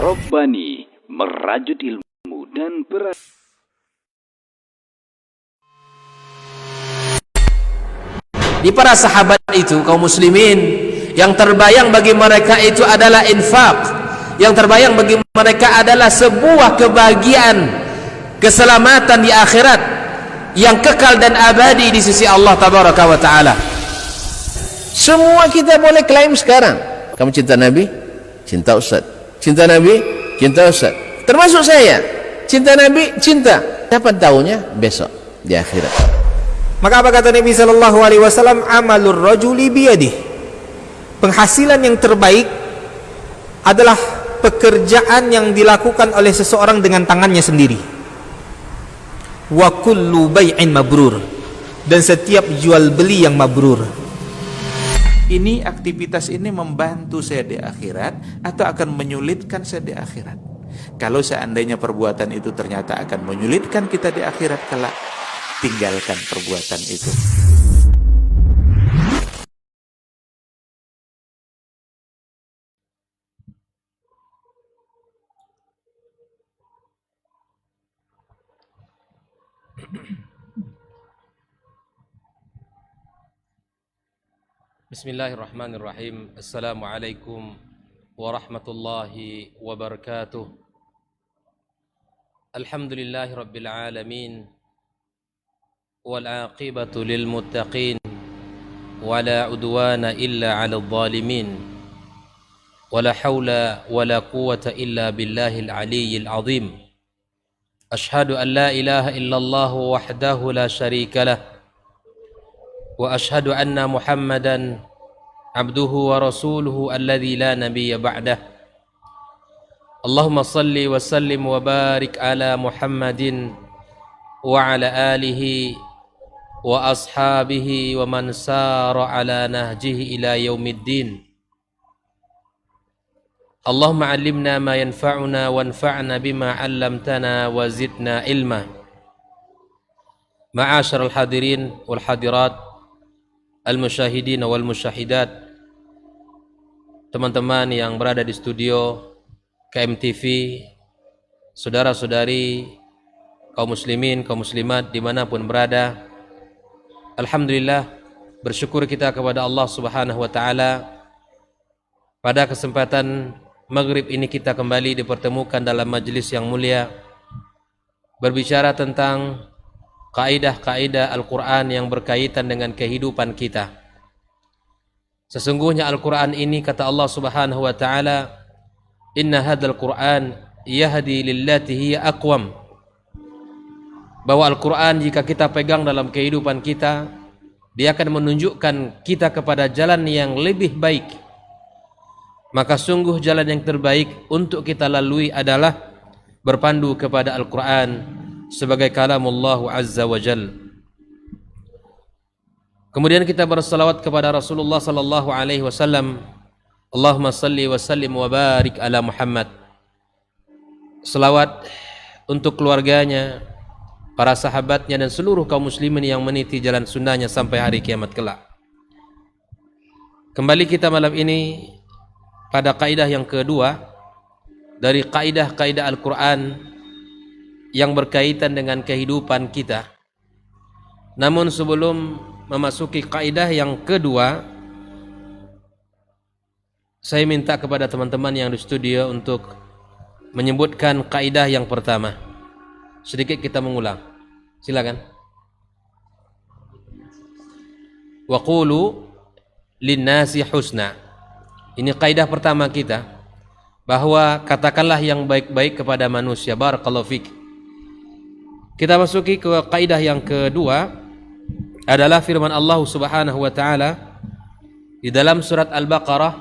Robbani, merajut ilmu dan Di para sahabat itu, kaum muslimin, yang terbayang bagi mereka itu adalah infak, yang terbayang bagi mereka adalah sebuah kebahagiaan, keselamatan di akhirat yang kekal dan abadi di sisi Allah Tabaraka wa Ta'ala. Semua kita boleh klaim sekarang, kamu cinta Nabi, cinta Ustaz, cinta Nabi, cinta Ustaz, termasuk saya, cinta Nabi, cinta. Kapan tahunya? Besok di akhirat. Maka apa kata Nabi sallallahu alaihi wasallam? Amalur rajuli biyadih. Penghasilan yang terbaik adalah pekerjaan yang dilakukan oleh seseorang dengan tangannya sendiri. Wa kullu bai'in mabrur. Dan setiap jual beli yang mabrur. Ini aktivitas ini membantu saya di akhirat atau akan menyulitkan saya di akhirat? Kalau seandainya perbuatan itu ternyata akan menyulitkan kita di akhirat kelak, tinggalkan perbuatan itu. Bismillahirrahmanirrahim. Assalamualaikum warahmatullahi wabarakatuh. Alhamdulillahi rabbil alamin, wal aqibatu lil muttaqin, wala udwana illa 'alal zalimin, wala haula wala quwwata illa billahil aliyyil azim. Ashhadu an la ilaha illallah wahdahu la syarika lah, wa ashhadu anna Muhammadan abduhu wa rasuluhu alladzi la nabiyya ba'dah. Allahumma salli wa sallim wa barik ala Muhammadin wa ala alihi wa ashabihi wa man sara ala nahjihi ila yaumiddin. Allahumma 'allimna ma yanfa'una wanfa'na bima 'allamtana wa zidna ilma. Ma'asyiral hadirin wal hadirat, al-musyahidin wal musyahidat, teman-teman yang berada di studio KMTV, saudara-saudari, kaum muslimin, kaum muslimat dimanapun berada, alhamdulillah, bersyukur kita kepada Allah Subhanahu wa Ta'ala. Pada kesempatan maghrib ini kita kembali dipertemukan dalam majlis yang mulia, berbicara tentang kaidah-kaidah Al-Quran yang berkaitan dengan kehidupan kita. Sesungguhnya Al-Quran ini, kata Allah Subhanahu wa Ta'ala, inna hadzal Quran yahdi lillati hiya aqwam. Bahwa Al-Quran jika kita pegang dalam kehidupan kita, dia akan menunjukkan kita kepada jalan yang lebih baik. Maka sungguh jalan yang terbaik untuk kita lalui adalah berpandu kepada Al-Quran sebagai kalamullah azza wa jal. Kemudian kita bersalawat kepada Rasulullah sallallahu alaihi wasallam. Allahumma salli wa sallim wa barik ala Muhammad. Salawat untuk keluarganya, para sahabatnya, dan seluruh kaum muslimin yang meniti jalan sunnahnya sampai hari kiamat kelak. Kembali kita malam ini pada kaidah yang kedua dari kaidah-kaidah Al-Quran yang berkaitan dengan kehidupan kita. Namun sebelum memasuki kaidah yang kedua, saya minta kepada teman-teman yang di studio untuk menyebutkan kaidah yang pertama. Sedikit kita mengulang. Silakan. Wa qulu linnasi husna. Ini kaidah pertama kita, bahwa katakanlah yang baik-baik kepada manusia. Barakallahu fik. Kita masuki ke kaidah yang kedua, adalah firman Allah Subhanahu wa Ta'ala di dalam surat Al-Baqarah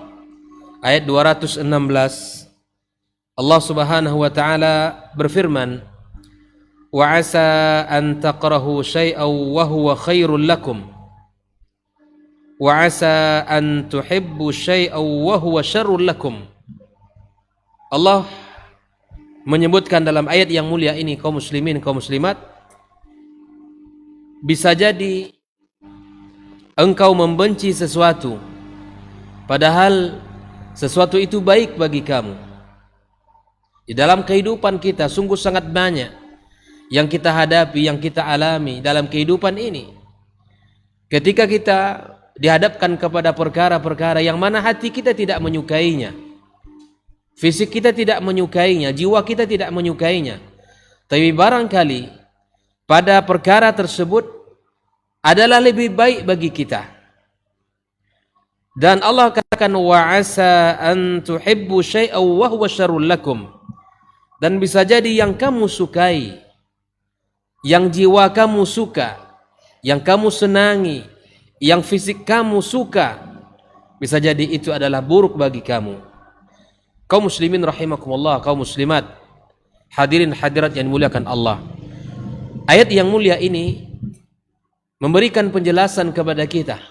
ayat 216. Allah Subhanahu wa Ta'ala berfirman, wa asa an taqrahu syai'aw wa huwa khairul lakum wa asa an tuhibbu syai'aw wa huwa syarrul lakum. Allah menyebutkan dalam ayat yang mulia ini, kaum muslimin, kaum muslimat, bisa jadi engkau membenci sesuatu padahal sesuatu itu baik bagi kamu. Di dalam kehidupan kita sungguh sangat banyak yang kita hadapi, yang kita alami dalam kehidupan ini. Ketika kita dihadapkan kepada perkara-perkara yang mana hati kita tidak menyukainya, fisik kita tidak menyukainya, jiwa kita tidak menyukainya, tapi barangkali pada perkara tersebut adalah lebih baik bagi kita. Dan Allah katakan wa asa an tuhibbu syai'aw wa huwa syarrul lakum. Dan bisa jadi yang kamu sukai, yang jiwa kamu suka, yang kamu senangi, yang fisik kamu suka, bisa jadi itu adalah buruk bagi kamu. Kaum muslimin rahimakumullah, kaum muslimat, hadirin hadirat yang dimuliakan Allah. Ayat yang mulia ini memberikan penjelasan kepada kita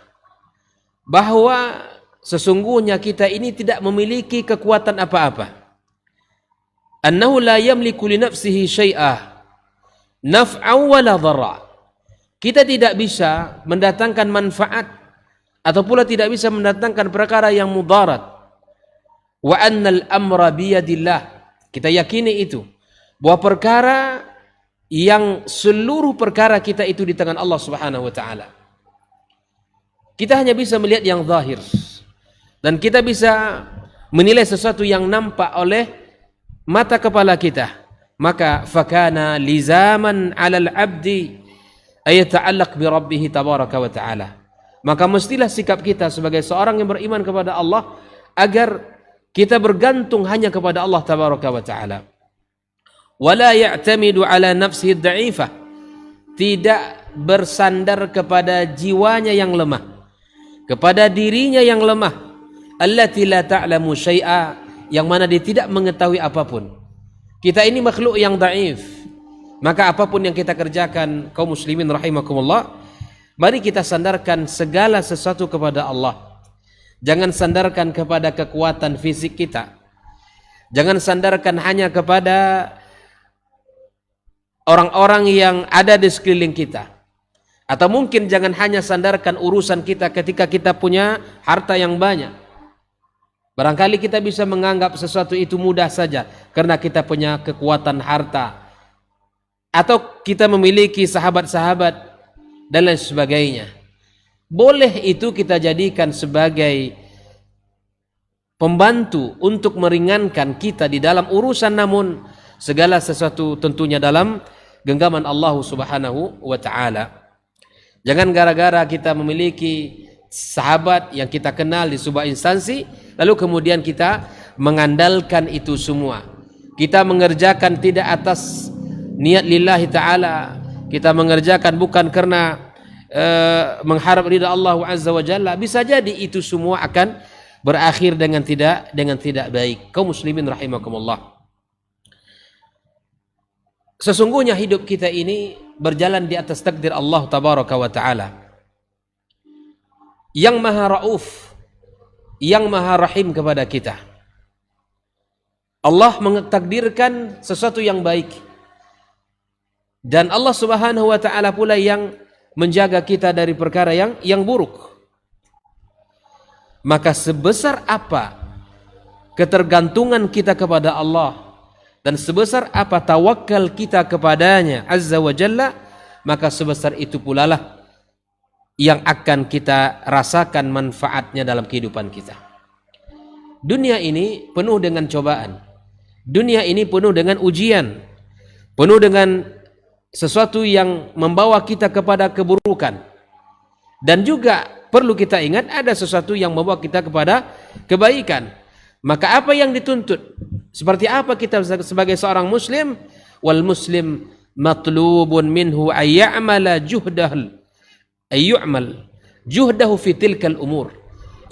bahwa sesungguhnya kita ini tidak memiliki kekuatan apa-apa. Annahu la yamliku li nafsihi syai'ah naf'an wa la dharra. Kita tidak bisa mendatangkan manfaat atau pula tidak bisa mendatangkan perkara yang mudarat. Wa annal amra biyadillah. Kita yakini itu, bahwa perkara yang seluruh perkara kita itu di tangan Allah Subhanahu wa taala. Kita hanya bisa melihat yang zahir dan kita bisa menilai sesuatu yang nampak oleh mata kepala kita. Maka fakana lizaman 'alal 'abdi ay yata'allaq bi rabbih tabaraka wa ta'ala. Maka mestilah sikap kita sebagai seorang yang beriman kepada Allah agar kita bergantung hanya kepada Allah tabaraka wa ta'ala. Wala ya'tamidu 'ala nafsihi ad-da'ifah. Tidak bersandar kepada jiwanya yang lemah, kepada dirinya yang lemah, allati la ta'lamu syai'a, yang mana dia tidak mengetahui apapun. Kita ini makhluk yang dhaif. Maka apapun yang kita kerjakan, kaum muslimin rahimakumullah, mari kita sandarkan segala sesuatu kepada Allah. Jangan sandarkan kepada kekuatan fisik kita. Jangan sandarkan hanya kepada orang-orang yang ada di sekeliling kita. Atau mungkin jangan hanya sandarkan urusan kita ketika kita punya harta yang banyak. Barangkali kita bisa menganggap sesuatu itu mudah saja karena kita punya kekuatan harta, atau kita memiliki sahabat-sahabat dan lain sebagainya. Boleh itu kita jadikan sebagai pembantu untuk meringankan kita di dalam urusan, namun segala sesuatu tentunya dalam genggaman Allah Subhanahu wa taala. Jangan gara-gara kita memiliki sahabat yang kita kenal di sebuah instansi, lalu kemudian kita mengandalkan itu semua. Kita mengerjakan tidak atas niat lillahi ta'ala. Kita mengerjakan bukan karena mengharap ridha Allah Azza wa Jalla. Bisa jadi itu semua akan berakhir dengan tidak baik. Kaum muslimin rahimakumullah. Sesungguhnya hidup kita ini berjalan di atas takdir Allah tabaraka wa ta'ala, yang maha rauf, yang maha rahim kepada kita. Allah mentakdirkan sesuatu yang baik, dan Allah Subhanahu wa taala pula yang menjaga kita dari perkara yang buruk. Maka sebesar apa ketergantungan kita kepada Allah dan sebesar apa tawakal kita kepadanya Azza wa Jalla, maka sebesar itu pula lah yang akan kita rasakan manfaatnya dalam kehidupan kita. Dunia ini penuh dengan cobaan. Dunia ini penuh dengan ujian. Penuh dengan sesuatu yang membawa kita kepada keburukan. Dan juga perlu kita ingat ada sesuatu yang membawa kita kepada kebaikan. Maka apa yang dituntut? Seperti apa kita sebagai seorang muslim? Wal muslim matlubun minhu ayya'mala ayyu'mal juhdahu fi tilkal umur.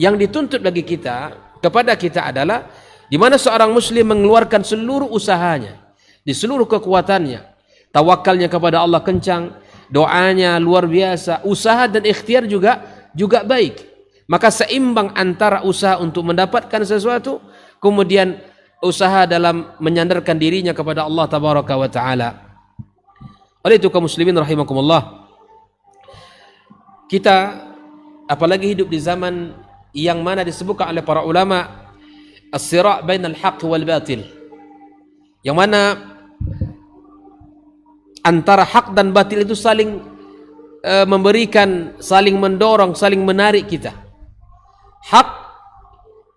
Yang dituntut bagi kita, kepada kita adalah di mana seorang muslim mengeluarkan seluruh usahanya, di seluruh kekuatannya, tawakalnya kepada Allah kencang, doanya luar biasa, usaha dan ikhtiar juga baik. Maka seimbang antara usaha untuk mendapatkan sesuatu, kemudian usaha dalam menyandarkan dirinya kepada Allah tabaraka wa taala. Oleh itu kaum muslimin rahimakumullah, kita apalagi hidup di zaman yang mana disebutkan oleh para ulama as-sira' bainal haqq wal batil, yang mana antara hak dan batil itu saling memberikan, saling mendorong, saling menarik kita. Hak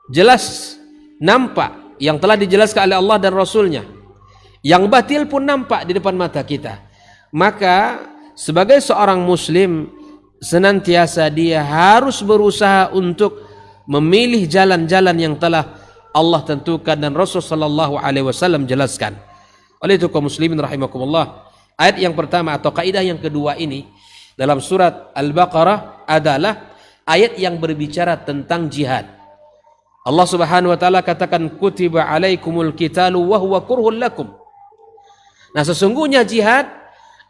jelas nampak yang telah dijelaskan oleh Allah dan Rasulnya. Yang batil pun nampak di depan mata kita. Maka sebagai seorang muslim senantiasa dia harus berusaha untuk memilih jalan-jalan yang telah Allah tentukan dan Rasul sallallahu alaihi wasallam jelaskan. Oleh itu kaum muslimin rahimakumullah, ayat yang pertama atau kaidah yang kedua ini dalam surat Al-Baqarah adalah ayat yang berbicara tentang jihad. Allah Subhanahu wa taala katakan kutiba alaikumul qitalu wa huwa kurhul lakum. Nah, sesungguhnya jihad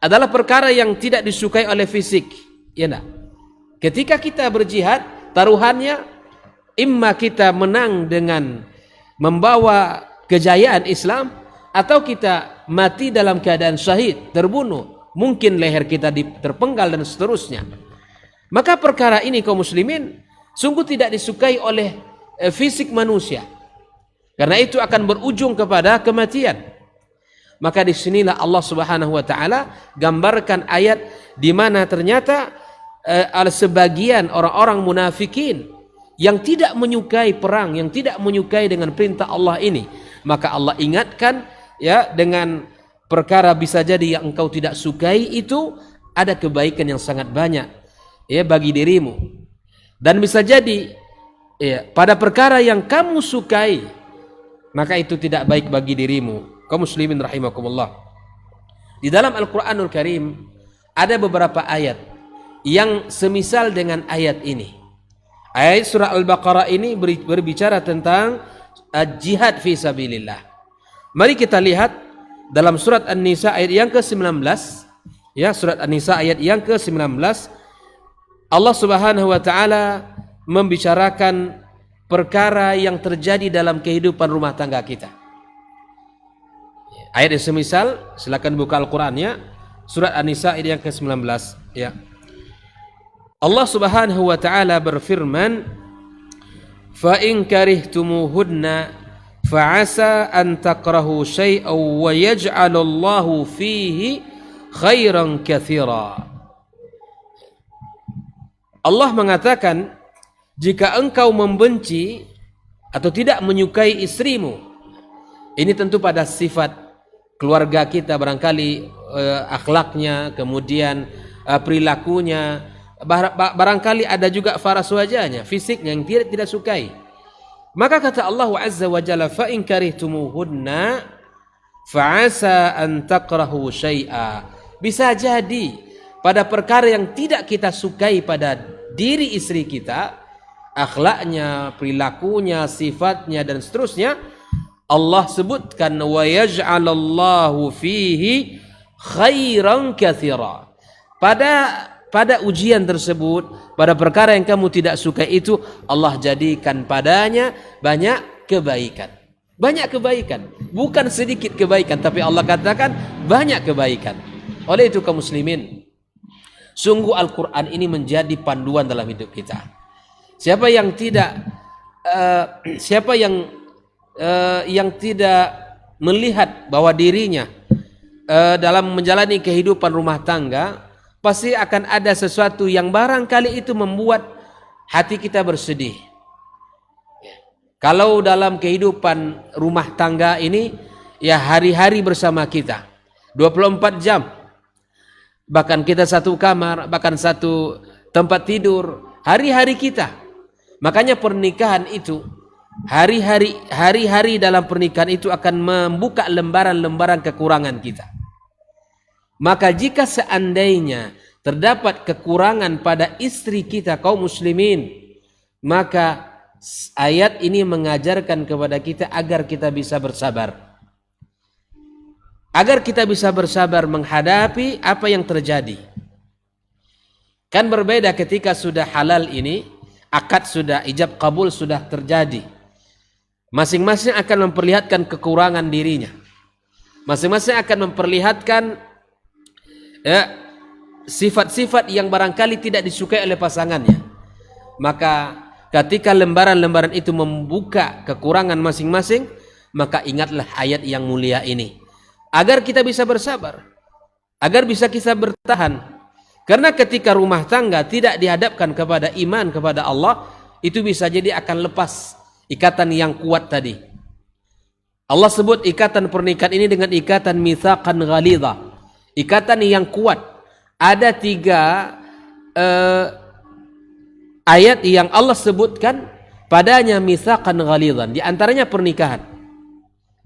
adalah perkara yang tidak disukai oleh fisik. Ya enggak? Ketika kita berjihad, taruhannya imma kita menang dengan membawa kejayaan Islam atau kita mati dalam keadaan syahid, terbunuh, mungkin leher kita terpenggal dan seterusnya. Maka perkara ini kaum muslimin sungguh tidak disukai oleh fisik manusia. Karena itu akan berujung kepada kematian. Maka disinilah Allah Subhanahu wa taala gambarkan ayat di mana ternyata sebagian orang-orang munafikin yang tidak menyukai perang, yang tidak menyukai dengan perintah Allah ini, maka Allah ingatkan ya dengan perkara bisa jadi yang engkau tidak sukai itu ada kebaikan yang sangat banyak ya bagi dirimu, dan bisa jadi ya pada perkara yang kamu sukai maka itu tidak baik bagi dirimu. Kaum muslimin rahimakumullah, di dalam Al-Quranul Karim ada beberapa ayat yang semisal dengan ayat ini. Ayat surah Al-Baqarah ini berbicara tentang jihad fi sabilillah. Mari kita lihat dalam surat An-Nisa ayat yang ke-19. Ya, surat An-Nisa ayat yang ke-19. Allah Subhanahu wa taala membicarakan perkara yang terjadi dalam kehidupan rumah tangga kita. Ayat yang semisal, silakan buka Al-Qur'annya, surat An-Nisa ayat yang ke-19 ya. Allah Subhanahu wa taala berfirman, "Fa in karihtumuhunna fa'asa an takrahu syai'an wa yaj'alallahu fihi khairan katsira." Allah mengatakan, jika engkau membenci atau tidak menyukai istrimu, ini tentu pada sifat keluarga kita barangkali akhlaknya, kemudian perilakunya, barangkali ada juga faras wajahnya, fisiknya yang tidak sukai. Maka kata Allah Azza wa Jalla, fa in karihtumuhunna fa'asa an takrahu syai'a. Bisa jadi pada perkara yang tidak kita sukai pada diri istri kita, akhlaknya, perilakunya, sifatnya dan seterusnya, Allah sebutkan wa yaj'alallahu fihi khairan katsira. Pada ujian tersebut, pada perkara yang kamu tidak suka itu, Allah jadikan padanya banyak kebaikan. Banyak kebaikan, bukan sedikit kebaikan, tapi Allah katakan banyak kebaikan. Oleh itu kaum muslimin, sungguh Al-Quran ini menjadi panduan dalam hidup kita. Siapa yang tidak melihat bahwa dirinya dalam menjalani kehidupan rumah tangga, pasti akan ada sesuatu yang barangkali itu membuat hati kita bersedih. Kalau dalam kehidupan rumah tangga ini ya hari-hari bersama kita 24 jam, bahkan kita satu kamar, bahkan satu tempat tidur, hari-hari kita. Makanya pernikahan itu, hari-hari dalam pernikahan itu akan membuka lembaran-lembaran kekurangan kita. Maka jika seandainya terdapat kekurangan pada istri kita kaum muslimin, maka ayat ini mengajarkan kepada kita agar kita bisa bersabar. Agar kita bisa bersabar menghadapi apa yang terjadi. Kan berbeda ketika sudah halal ini, akad sudah, ijab kabul sudah terjadi. Masing-masing akan memperlihatkan kekurangan dirinya. Masing-masing akan memperlihatkan sifat-sifat yang barangkali tidak disukai oleh pasangannya. Maka ketika lembaran-lembaran itu membuka kekurangan masing-masing, maka ingatlah ayat yang mulia ini agar kita bisa bersabar, agar bisa kita bertahan. Karena ketika rumah tangga tidak dihadapkan kepada iman kepada Allah, itu bisa jadi akan lepas ikatan yang kuat tadi. Allah sebut ikatan pernikahan ini dengan ikatan mitsaqan ghalidha, ikatan yang kuat. Ada 3 ayat yang Allah sebutkan padanya mitsaqan ghalidhan, di antaranya pernikahan.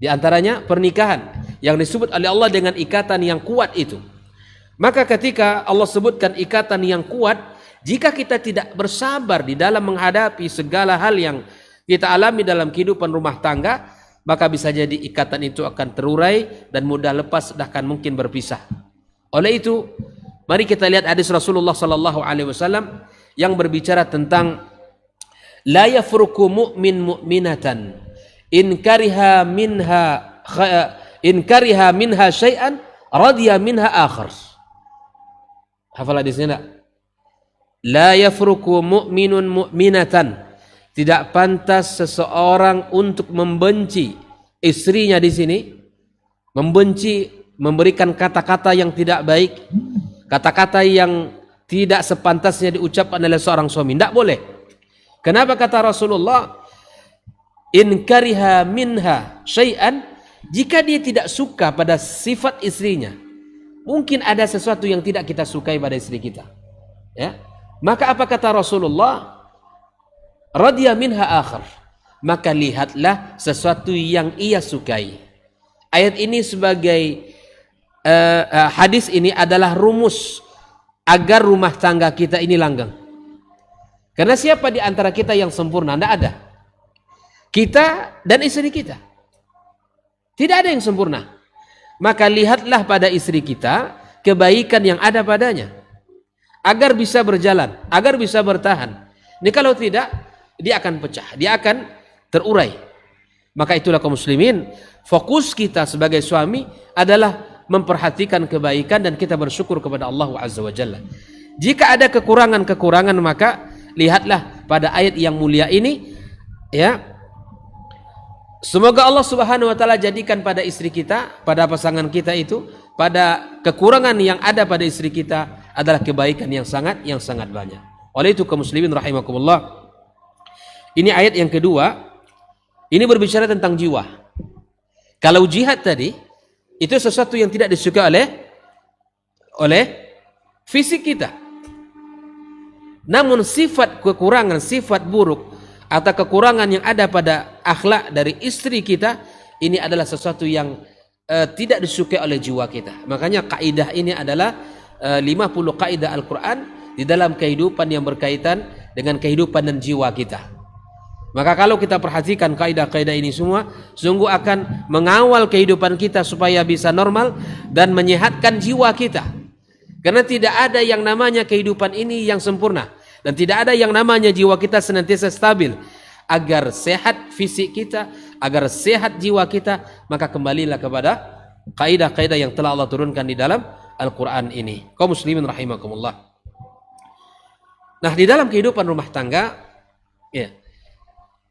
Di antaranya pernikahan yang disebut oleh Allah dengan ikatan yang kuat itu. Maka ketika Allah sebutkan ikatan yang kuat, jika kita tidak bersabar di dalam menghadapi segala hal yang kita alami dalam kehidupan rumah tangga, maka bisa jadi ikatan itu akan terurai dan mudah lepas, bahkan mungkin berpisah. Oleh itu, mari kita lihat hadis Rasulullah sallallahu alaihi wasallam yang berbicara tentang la yafruku mu'min mu'minatan in kariha minha syai'an radiya minha akhar. Hafal hadisnya enggak? La yafruku mu'minun mu'minatan. Tidak pantas seseorang untuk membenci istrinya di sini, membenci, memberikan kata-kata yang tidak baik, kata-kata yang tidak sepantasnya diucapkan oleh seorang suami. Tidak boleh. Kenapa kata Rasulullah? In kariha minha syai'an, jika dia tidak suka pada sifat istrinya, mungkin ada sesuatu yang tidak kita sukai pada istri kita, ya. Maka apa kata Rasulullah? Radiya minha akhar, maka lihatlah sesuatu yang ia sukai. Ayat ini sebagai hadis ini adalah rumus agar rumah tangga kita ini langgeng. Karena siapa di antara kita yang sempurna? Tidak ada. Kita dan istri kita. Tidak ada yang sempurna. Maka lihatlah pada istri kita kebaikan yang ada padanya, agar bisa berjalan, agar bisa bertahan. Ini kalau tidak, dia akan pecah, dia akan terurai. Maka itulah kaum muslimin, fokus kita sebagai suami adalah memperhatikan kebaikan dan kita bersyukur kepada Allah Azza wa Jalla. Jika ada kekurangan-kekurangan, maka lihatlah pada ayat yang mulia ini, ya. Semoga Allah Subhanahu wa taala jadikan pada istri kita, pada pasangan kita itu, pada kekurangan yang ada pada istri kita adalah kebaikan yang sangat banyak. Oleh itu kaum muslimin rahimakumullah, ini ayat yang kedua, ini berbicara tentang jiwa. Kalau jihad tadi, itu sesuatu yang tidak disukai oleh fisik kita. Namun sifat kekurangan, sifat buruk, atau kekurangan yang ada pada akhlak dari istri kita, ini adalah sesuatu yang tidak disukai oleh jiwa kita. Makanya kaidah ini adalah 50 kaidah Al-Quran di dalam kehidupan yang berkaitan dengan kehidupan dan jiwa kita. Maka kalau kita perhatikan kaidah-kaidah ini semua, sungguh akan mengawal kehidupan kita supaya bisa normal dan menyehatkan jiwa kita. Karena tidak ada yang namanya kehidupan ini yang sempurna, dan tidak ada yang namanya jiwa kita senantiasa stabil. Agar sehat fisik kita, agar sehat jiwa kita, maka kembalilah kepada kaidah-kaidah yang telah Allah turunkan di dalam Al-Quran ini. Kaum muslimin rahimakumullah. Nah, di dalam kehidupan rumah tangga, ya,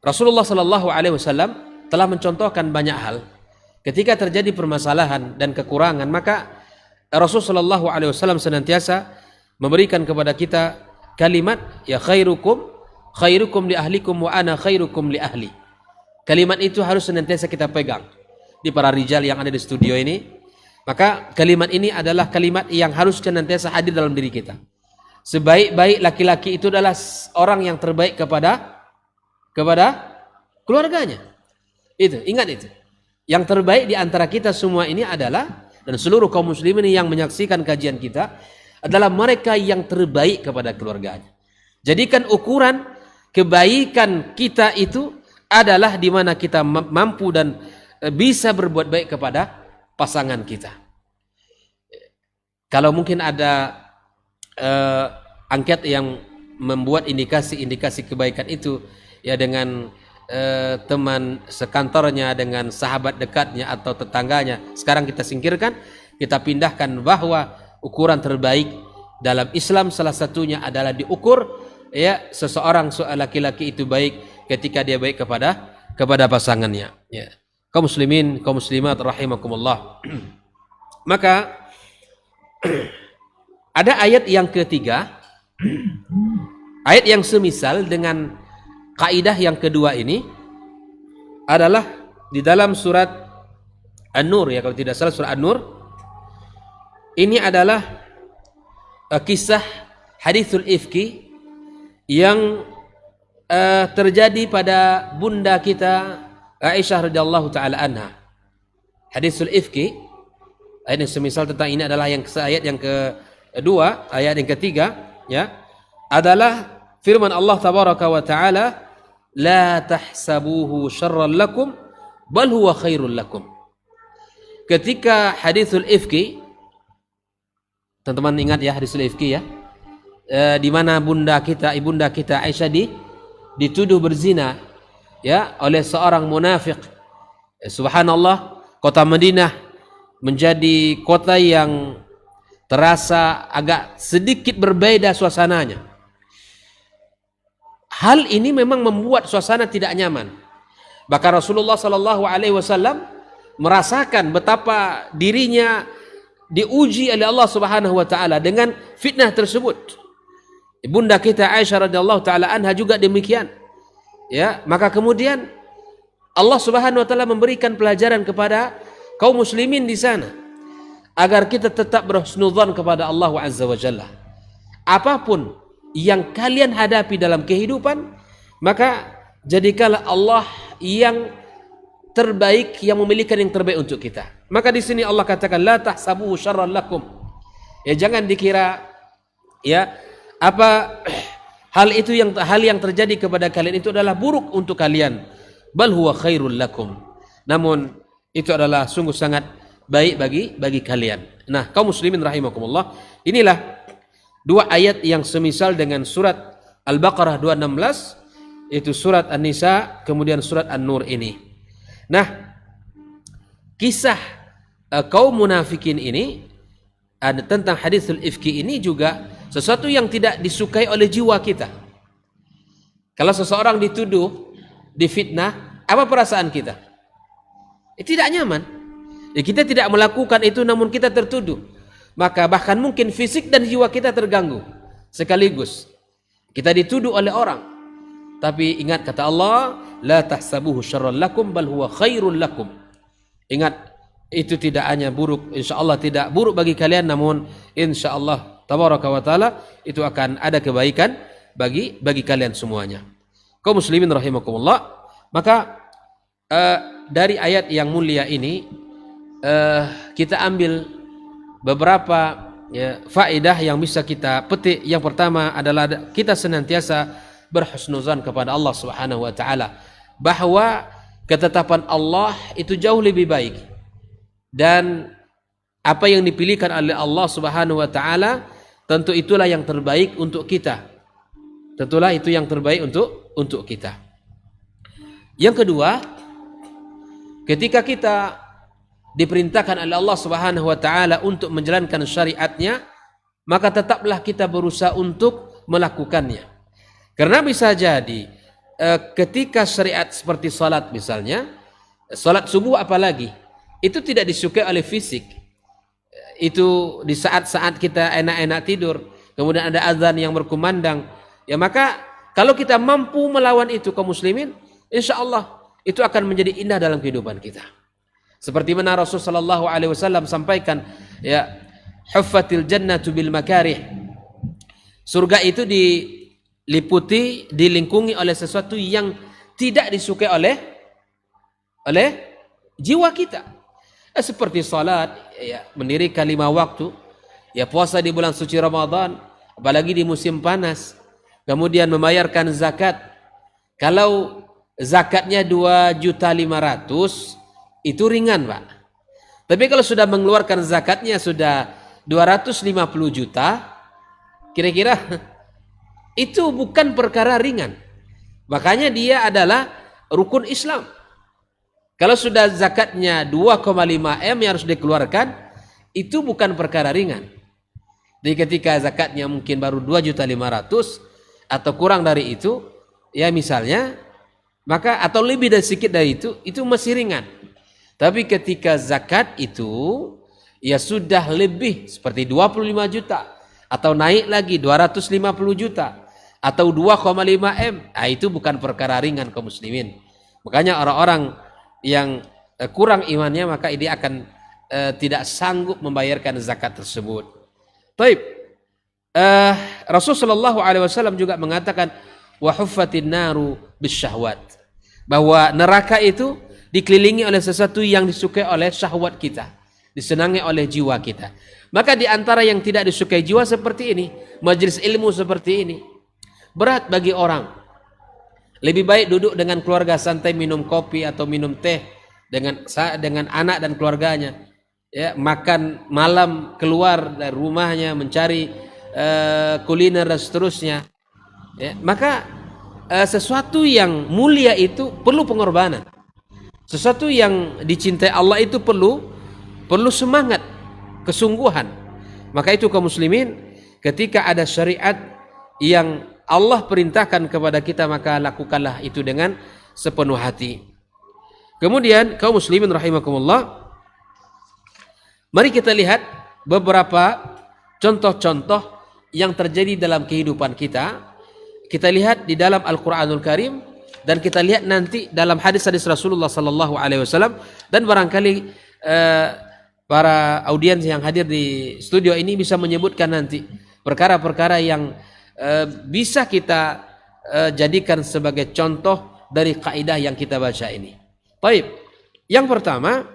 Rasulullah sallallahu alaihi wasallam telah mencontohkan banyak hal. Ketika terjadi permasalahan dan kekurangan, maka Rasulullah sallallahu alaihi wasallam senantiasa memberikan kepada kita kalimat, ya khairukum li ahlikum wa ana khairukum li ahli. Kalimat itu harus senantiasa kita pegang. Di para rijal yang ada di studio ini, maka kalimat ini adalah kalimat yang harus senantiasa hadir dalam diri kita. Sebaik-baik laki-laki itu adalah orang yang terbaik kepada keluarganya. Itu, ingat itu. Yang terbaik di antara kita semua ini adalah, dan seluruh kaum muslimin yang menyaksikan kajian kita, adalah mereka yang terbaik kepada keluarganya. Jadikan ukuran kebaikan kita itu adalah di mana kita mampu dan bisa berbuat baik kepada pasangan kita. Kalau mungkin ada angket yang membuat indikasi-indikasi kebaikan itu, ya dengan teman sekantornya, dengan sahabat dekatnya atau tetangganya, sekarang kita singkirkan, kita pindahkan bahwa ukuran terbaik dalam Islam salah satunya adalah diukur, ya, seseorang laki-laki itu baik ketika dia baik kepada pasangannya, ya. kaum muslimin, kaum muslimat rahimakumullah. Maka ada ayat yang ketiga, ayat yang semisal dengan kaidah yang kedua ini adalah di dalam surat An-Nur, ya kalau tidak salah surat An-Nur. Ini adalah kisah hadithul ifki yang terjadi pada bunda kita Aisyah radhiyallahu taala anha. Hadithul ifki, ayat yang semisal tentang ini adalah ayat yang kedua, ayat yang ketiga, ya, adalah firman Allah tabaraka wa taala, la tahsabuhu syarran lakum bal huwa khairul lakum. Ketika hadithul ifki, teman-teman ingat ya hadithul ifki ya, di mana ibunda kita Aisyah dituduh berzina ya oleh seorang munafik. Subhanallah, kota Madinah menjadi kota yang terasa agak sedikit berbeda suasananya. Hal ini memang membuat suasana tidak nyaman. Bahkan Rasulullah sallallahu alaihi wasallam merasakan betapa dirinya diuji oleh Allah Subhanahu wa taala dengan fitnah tersebut. Ibunda kita Aisyah radhiyallahu taala anha juga demikian. Ya, maka kemudian Allah Subhanahu wa taala memberikan pelajaran kepada kaum muslimin di sana agar kita tetap berhusnudzan kepada Allah Azza wa Jalla. Apapun yang kalian hadapi dalam kehidupan, maka jadikanlah Allah yang terbaik, yang memiliki yang terbaik untuk kita. Maka di sini Allah katakan la tahsabuhu syarran lakum. Ya, jangan dikira ya apa hal yang terjadi kepada kalian itu adalah buruk untuk kalian. Bal huwa khairul lakum. Namun itu adalah sungguh sangat baik bagi kalian. Nah, kaum muslimin rahimakumullah, inilah dua ayat yang semisal dengan surat Al-Baqarah 216, itu surat An-Nisa, kemudian surat An-Nur ini. Nah, kisah kaum munafikin ini ada tentang hadithul ifki ini juga sesuatu yang tidak disukai oleh jiwa kita. Kalau seseorang dituduh, difitnah, apa perasaan kita? Tidak nyaman. Ya, kita tidak melakukan itu namun kita tertuduh. Maka bahkan mungkin fisik dan jiwa kita terganggu sekaligus. Kita dituduh oleh orang. Tapi ingat kata Allah, la tahsabuhu syarran lakum bal huwa khairul lakum. Ingat, itu tidak hanya buruk, insyaallah tidak buruk bagi kalian, namun insyaallah tabaraka wa taala itu akan ada kebaikan bagi kalian semuanya. Kaum muslimin rahimakumullah, maka dari ayat yang mulia ini kita ambil beberapa faedah yang bisa kita petik. Yang pertama adalah kita senantiasa berhusnuzan kepada Allah Subhanahu wa taala, bahwa ketetapan Allah itu jauh lebih baik, dan apa yang dipilihkan oleh Allah Subhanahu wa taala tentu itulah yang terbaik untuk kita. Tentulah itu yang terbaik untuk kita. Yang kedua, ketika kita diperintahkan oleh Allah Subhanahu wa taala untuk menjalankan syariatnya, maka tetaplah kita berusaha untuk melakukannya. Karena bisa jadi ketika syariat seperti salat misalnya, salat subuh apalagi, itu tidak disukai oleh fisik. Itu di saat-saat kita enak-enak tidur, kemudian ada azan yang berkumandang, ya maka kalau kita mampu melawan itu kaum muslimin, insyaallah itu akan menjadi indah dalam kehidupan kita. Seperti mana Rasul sallallahu alaihi wasallam sampaikan, ya, huffatil jannatu bil makarih. Surga itu diliputi, dilingkungi oleh sesuatu yang tidak disukai oleh jiwa kita. Seperti salat, ya, mendirikan 5 waktu, ya, puasa di bulan suci Ramadan, apalagi di musim panas, kemudian membayarkan zakat. Kalau zakatnya 2.500.000 itu ringan, Pak. Tapi kalau sudah mengeluarkan zakatnya sudah 250 juta, kira-kira itu bukan perkara ringan. Makanya dia adalah rukun Islam. Kalau sudah zakatnya 2,5 M yang harus dikeluarkan, itu bukan perkara ringan. Jadi ketika zakatnya mungkin baru 2.500.000 atau kurang dari itu, ya misalnya, maka atau lebih dari sedikit dari itu masih ringan. Tapi ketika zakat itu ya sudah lebih seperti 25 juta atau naik lagi 250 juta atau 2,5 M, itu bukan perkara ringan kaum muslimin. Makanya orang-orang yang kurang imannya maka dia akan tidak sanggup membayarkan zakat tersebut. Taib. Rasulullah SAW juga mengatakan wa huffatin naru bisyahwat, bahwa neraka itu dikelilingi oleh sesuatu yang disukai oleh syahwat kita, disenangi oleh jiwa kita. Maka di antara yang tidak disukai jiwa seperti ini, majelis ilmu seperti ini, berat bagi orang. Lebih baik duduk dengan keluarga santai minum kopi atau minum teh dengan anak dan keluarganya, ya, makan malam keluar dari rumahnya mencari kuliner dan seterusnya, ya. Maka sesuatu yang mulia itu perlu pengorbanan. Sesuatu yang dicintai Allah itu perlu semangat, kesungguhan. Maka itu kaum muslimin, ketika ada syariat yang Allah perintahkan kepada kita, maka lakukanlah itu dengan sepenuh hati. Kemudian kaum muslimin rahimakumullah, mari kita lihat beberapa contoh-contoh yang terjadi dalam kehidupan kita. Kita lihat di dalam Al-Quranul Karim, dan kita lihat nanti dalam hadis-hadis Rasulullah sallallahu alaihi wasallam, dan barangkali para audiens yang hadir di studio ini bisa menyebutkan nanti perkara-perkara yang bisa kita jadikan sebagai contoh dari kaidah yang kita baca ini. Baik. Yang pertama,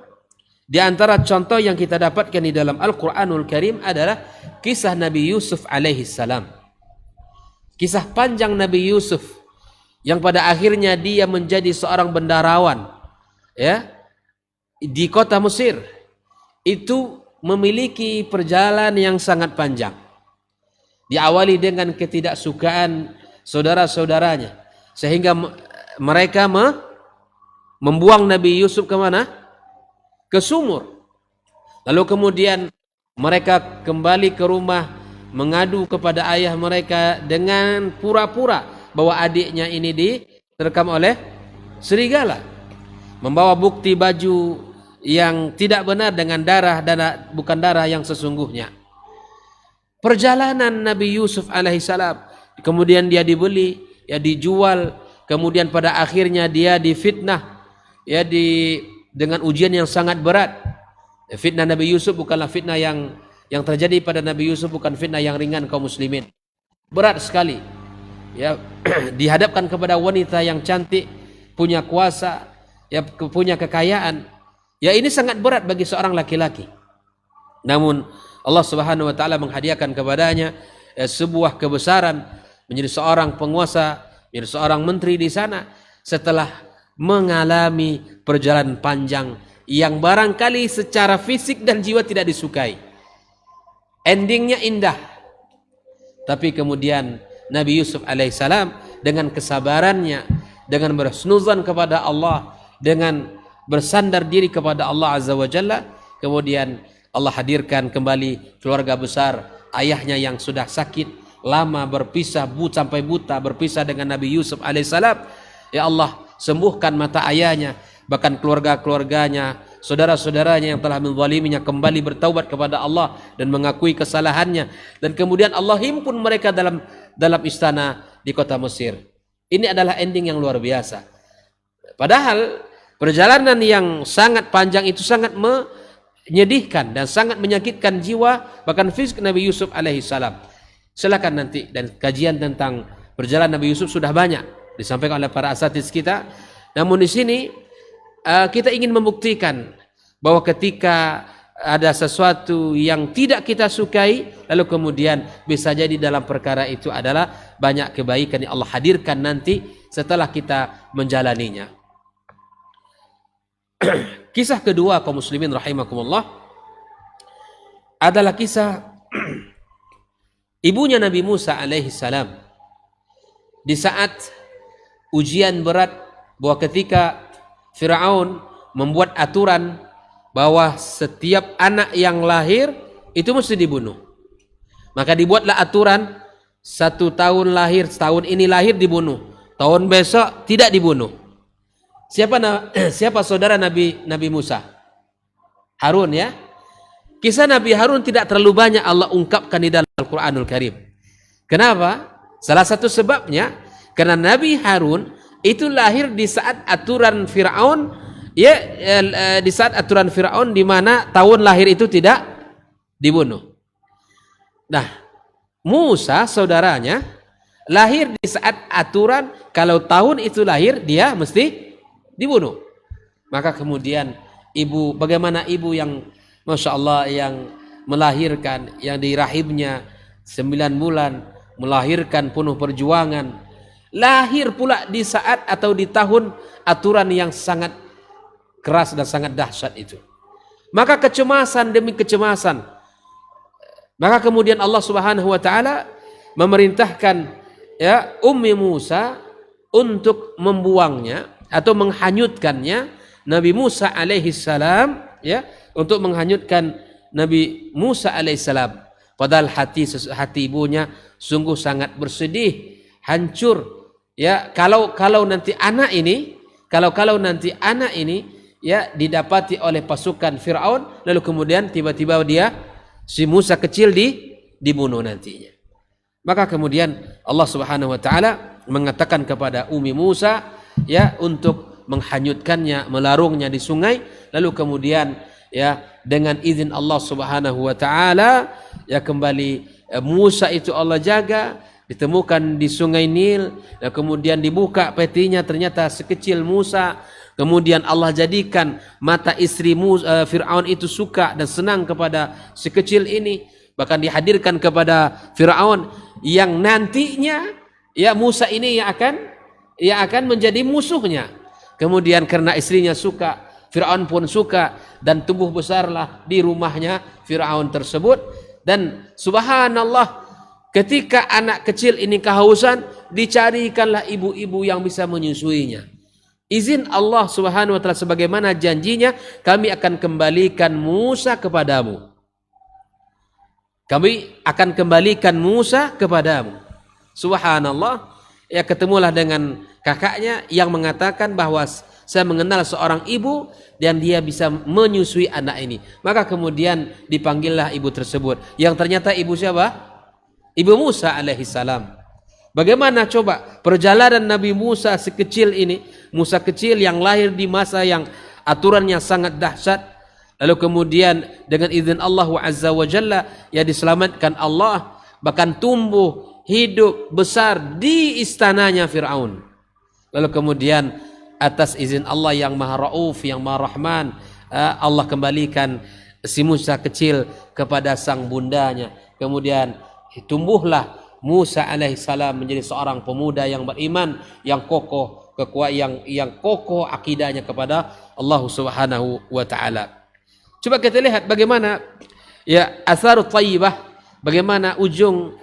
di antara contoh yang kita dapatkan di dalam Al-Quranul Karim adalah kisah Nabi Yusuf alaihi salam. Kisah panjang Nabi Yusuf yang pada akhirnya dia menjadi seorang bendaharawan, ya, di kota Mesir. Itu memiliki perjalanan yang sangat panjang. Diawali dengan ketidaksukaan saudara-saudaranya, sehingga mereka membuang Nabi Yusuf ke mana? Ke sumur. Lalu kemudian mereka kembali ke rumah mengadu kepada ayah mereka dengan pura-pura bahwa adiknya ini diterkam oleh serigala, membawa bukti baju yang tidak benar dengan darah dan bukan darah yang sesungguhnya. Perjalanan Nabi Yusuf alaihissalam, kemudian dia dibeli, ya dijual, kemudian pada akhirnya dia difitnah, ya dengan ujian yang sangat berat. Fitnah Nabi Yusuf bukanlah fitnah yang terjadi pada Nabi Yusuf, bukan fitnah yang ringan kaum muslimin. Berat sekali. Ya, dihadapkan kepada wanita yang cantik, punya kuasa, ya, punya kekayaan. Ya, ini sangat berat bagi seorang laki-laki. Namun Allah Subhanahu wa taala menghadiahkan kepadanya sebuah kebesaran, menjadi seorang penguasa, menjadi seorang menteri di sana setelah mengalami perjalanan panjang yang barangkali secara fisik dan jiwa tidak disukai. Endingnya indah. Tapi kemudian Nabi Yusuf alaihissalam dengan kesabarannya, dengan berhusnuzan kepada Allah, dengan bersandar diri kepada Allah Azza wa Jalla, kemudian Allah hadirkan kembali keluarga besar, ayahnya yang sudah sakit lama berpisah sampai buta, berpisah dengan Nabi Yusuf alaihissalam. Ya Allah, sembuhkan mata ayahnya, bahkan keluarga-keluarganya, saudara-saudaranya yang telah menzaliminya kembali bertaubat kepada Allah dan mengakui kesalahannya, dan kemudian Allah himpun mereka dalam istana di kota Mesir. Ini adalah ending yang luar biasa. Padahal perjalanan yang sangat panjang itu sangat menyedihkan dan sangat menyakitkan jiwa, bahkan fisik Nabi Yusuf alaihissalam. Silakan nanti, dan kajian tentang perjalanan Nabi Yusuf sudah banyak disampaikan oleh para asatiz kita. Namun di sini kita ingin membuktikan bahwa ketika ada sesuatu yang tidak kita sukai, lalu kemudian bisa jadi dalam perkara itu adalah banyak kebaikan yang Allah hadirkan nanti setelah kita menjalaninya. Kisah kedua kaum muslimin rahimakumullah adalah kisah ibunya Nabi Musa alaihissalam. Di saat ujian berat, bahwa ketika Fir'aun membuat aturan bahwa setiap anak yang lahir itu mesti dibunuh, maka dibuatlah aturan 1 tahun lahir, setahun ini lahir dibunuh, tahun besok tidak dibunuh. Siapa saudara Nabi Musa? Harun ya. Kisah Nabi Harun tidak terlalu banyak Allah ungkapkan di dalam Al-Quranul Karim. Kenapa? Salah satu sebabnya karena Nabi Harun itu lahir di saat aturan Fir'aun, ya, di saat aturan Fir'aun di mana tahun lahir itu tidak dibunuh. Nah, Musa saudaranya lahir di saat aturan kalau tahun itu lahir dia mesti dibunuh. Maka kemudian bagaimana ibu yang Masya Allah yang melahirkan, yang di rahimnya 9 bulan melahirkan penuh perjuangan, lahir pula di saat atau di tahun aturan yang sangat keras dan sangat dahsyat itu. Maka kecemasan demi kecemasan, maka kemudian Allah Subhanahu wa taala memerintahkan ya Ummi Musa untuk membuangnya atau menghanyutkannya, Nabi Musa alaihi salam ya, untuk menghanyutkan Nabi Musa alaihissalam. Padahal hati ibunya sungguh sangat bersedih, hancur. Ya, kalau nanti anak ini ya didapati oleh pasukan Firaun, lalu kemudian tiba-tiba si Musa kecil dibunuh nantinya. Maka kemudian Allah Subhanahu wa taala mengatakan kepada Ummi Musa ya untuk menghanyutkannya, melarungnya di sungai, lalu kemudian ya dengan izin Allah Subhanahu wa taala ya kembali Musa itu Allah jaga, ditemukan di sungai Nil, dan kemudian dibuka petinya, ternyata sekecil Musa. Kemudian Allah jadikan mata istri Fir'aun itu suka dan senang kepada si kecil ini, bahkan dihadirkan kepada Fir'aun yang nantinya ya Musa ini yang akan menjadi musuhnya. Kemudian karena istrinya suka, Fir'aun pun suka, dan tumbuh besarlah di rumahnya Fir'aun tersebut. Dan subhanallah, ketika anak kecil ini kehausan, dicarikanlah ibu-ibu yang bisa menyusuinya. Izin Allah Subhanahu wa taala sebagaimana janjinya, kami akan kembalikan Musa kepadamu. Kami akan kembalikan Musa kepadamu. Subhanallah, ya ketemulah dengan kakaknya yang mengatakan bahwa saya mengenal seorang ibu dan dia bisa menyusui anak ini. Maka kemudian dipanggillah ibu tersebut, yang ternyata ibu siapa? Ibu Musa alaihissalam. Bagaimana coba perjalanan Nabi Musa sekecil ini, Musa kecil yang lahir di masa yang aturannya sangat dahsyat, lalu kemudian dengan izin Allah Azza wa Jalla ya diselamatkan Allah, bahkan tumbuh hidup besar di istananya Fir'aun. Lalu kemudian atas izin Allah yang Maha Rauf, yang Maha Rahman, Allah kembalikan si Musa kecil kepada sang bundanya. Kemudian tumbuhlah Musa alaihissalam menjadi seorang pemuda yang beriman, yang kokoh, yang kokoh akidahnya kepada Allah Subhanahu wa taala. Coba kita lihat bagaimana ya atharut thayyibah, bagaimana ujung